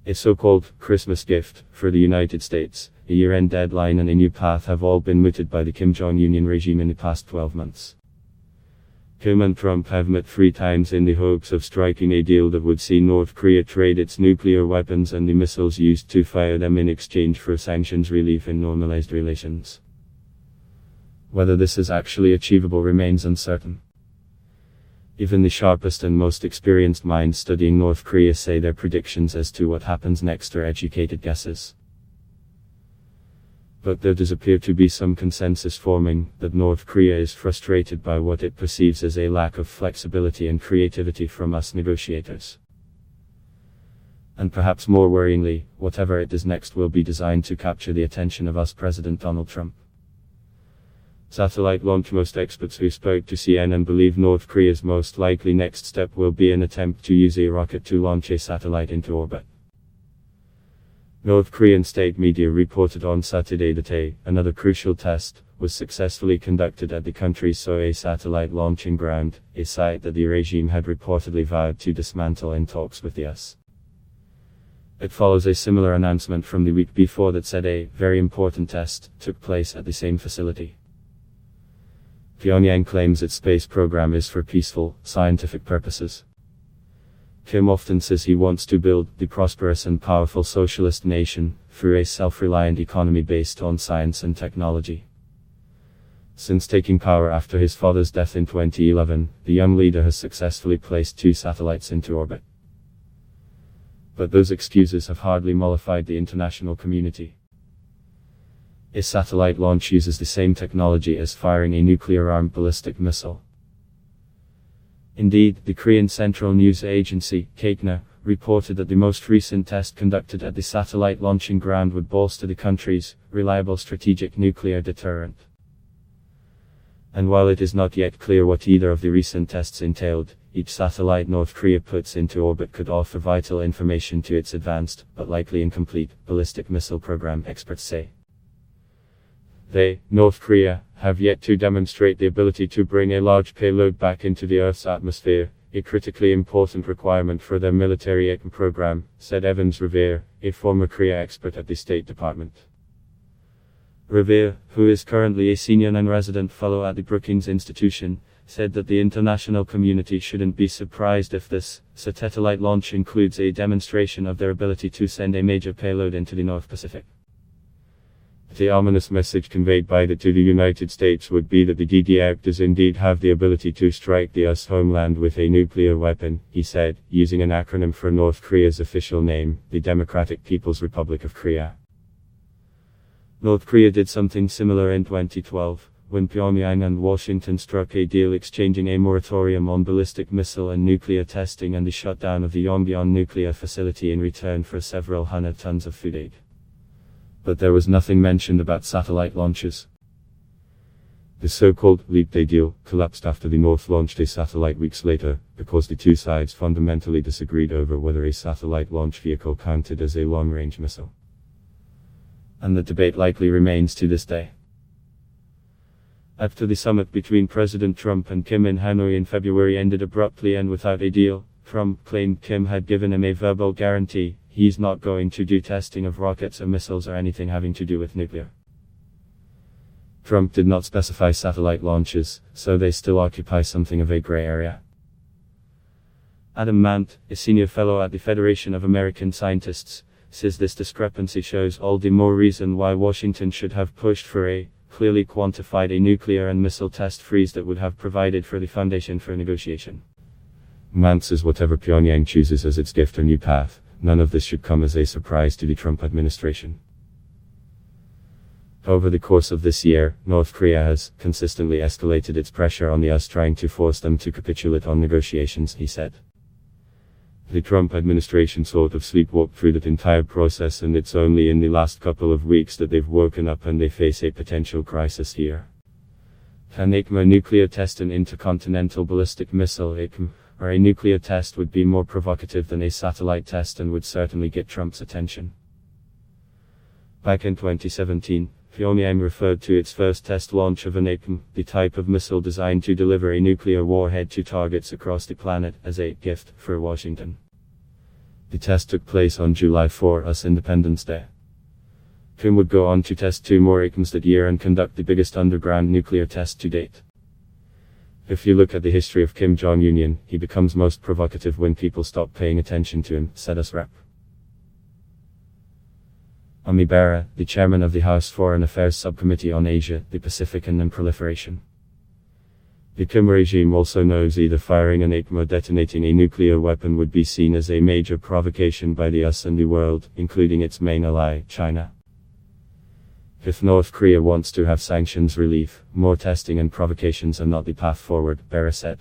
A so-called Christmas gift for the United States, a year-end deadline and a new path have all been mooted by the Kim Jong Un regime in the past 12 months. Kim and Trump have met 3 times in the hopes of striking a deal that would see North Korea trade its nuclear weapons and the missiles used to fire them in exchange for sanctions relief and normalized relations. Whether this is actually achievable remains uncertain. Even the sharpest and most experienced minds studying North Korea say their predictions as to what happens next are educated guesses. But there does appear to be some consensus forming that North Korea is frustrated by what it perceives as a lack of flexibility and creativity from us negotiators. And perhaps more worryingly, whatever it does next will be designed to capture the attention of us President Donald Trump. Satellite launch. Most experts who spoke to CNN believe North Korea's most likely next step will be an attempt to use a rocket to launch a satellite into orbit. North Korean state media reported on Saturday that another crucial test was successfully conducted at the country's Sohae satellite launching ground, a site that the regime had reportedly vowed to dismantle in talks with the US. It follows a similar announcement from the week before that said a very important test took place at the same facility. Pyongyang claims its space program is for peaceful, scientific purposes. Kim often says he wants to build the prosperous and powerful socialist nation through a self-reliant economy based on science and technology. Since taking power after his father's death in 2011, the young leader has successfully placed 2 satellites into orbit. But those excuses have hardly mollified the international community. A satellite launch uses the same technology as firing a nuclear-armed ballistic missile. Indeed, the Korean Central News Agency, KCNA, reported that the most recent test conducted at the satellite launching ground would bolster the country's reliable strategic nuclear deterrent. And while it is not yet clear what either of the recent tests entailed, each satellite North Korea puts into orbit could offer vital information to its advanced, but likely incomplete, ballistic missile program, experts say. They, North Korea, have yet to demonstrate the ability to bring a large payload back into the Earth's atmosphere, a critically important requirement for their military program, said Evans Revere, a former Korea expert at the State Department. Revere, who is currently a senior non-resident fellow at the Brookings Institution, said that the international community shouldn't be surprised if this satellite launch includes a demonstration of their ability to send a major payload into the North Pacific. The ominous message conveyed by it to the United States would be that the DDR does indeed have the ability to strike the US homeland with a nuclear weapon, he said, using an acronym for North Korea's official name, the Democratic People's Republic of Korea. North Korea did something similar in 2012, when Pyongyang and Washington struck a deal exchanging a moratorium on ballistic missile and nuclear testing and the shutdown of the Yongbyon nuclear facility in return for several hundred tons of food aid. But there was nothing mentioned about satellite launches. The so-called Leap Day deal collapsed after the North launched a satellite weeks later, because the 2 sides fundamentally disagreed over whether a satellite launch vehicle counted as a long-range missile. And the debate likely remains to this day. After the summit between President Trump and Kim in Hanoi in February ended abruptly and without a deal, Trump claimed Kim had given him a verbal guarantee he's not going to do testing of rockets or missiles or anything having to do with nuclear. Trump did not specify satellite launches, so they still occupy something of a gray area. Adam Mant, a senior fellow at the Federation of American Scientists, says this discrepancy shows all the more reason why Washington should have pushed for a clearly quantified nuclear and missile test freeze that would have provided for the foundation for negotiation. Mant says whatever Pyongyang chooses as its gift or new path, none of this should come as a surprise to the Trump administration. Over the course of this year, North Korea has consistently escalated its pressure on the US, trying to force them to capitulate on negotiations, he said. The Trump administration sort of sleepwalked through that entire process, and it's only in the last couple of weeks that they've woken up and they face a potential crisis here. Can a nuclear test an intercontinental ballistic missile, or a nuclear test would be more provocative than a satellite test and would certainly get Trump's attention. Back in 2017, Pyongyang referred to its first test launch of an ACM, the type of missile designed to deliver a nuclear warhead to targets across the planet, as a gift for Washington. The test took place on July 4 as Independence Day. Kim would go on to test 2 more items that year and conduct the biggest underground nuclear test to date. If you look at the history of Kim Jong Un, he becomes most provocative when people stop paying attention to him, said us Rep. Ami Bera, the chairman of the House Foreign Affairs Subcommittee on Asia, the Pacific and Non-Proliferation. The Kim regime also knows either firing an atom or detonating a nuclear weapon would be seen as a major provocation by the US and the world, including its main ally, China. If North Korea wants to have sanctions relief, more testing and provocations are not the path forward, Bera said.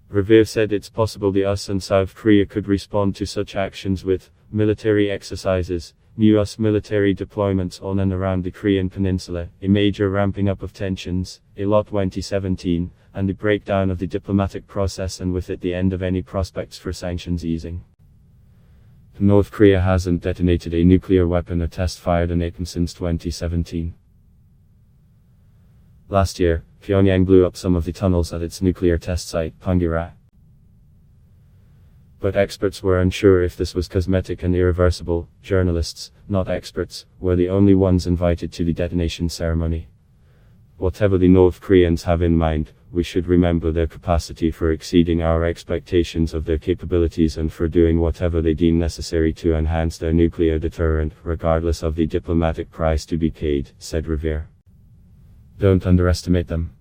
Revere said it's possible the US and South Korea could respond to such actions with military exercises, new US military deployments on and around the Korean peninsula, a major ramping up of tensions, a lot 2017, and the breakdown of the diplomatic process and with it the end of any prospects for sanctions easing. North Korea hasn't detonated a nuclear weapon or test-fired an atom since 2017. Last year, Pyongyang blew up some of the tunnels at its nuclear test site, Punggye-ri. But experts were unsure if this was cosmetic and irreversible. Journalists, not experts, were the only ones invited to the detonation ceremony. Whatever the North Koreans have in mind, we should remember their capacity for exceeding our expectations of their capabilities and for doing whatever they deem necessary to enhance their nuclear deterrent, regardless of the diplomatic price to be paid, said Revere. Don't underestimate them.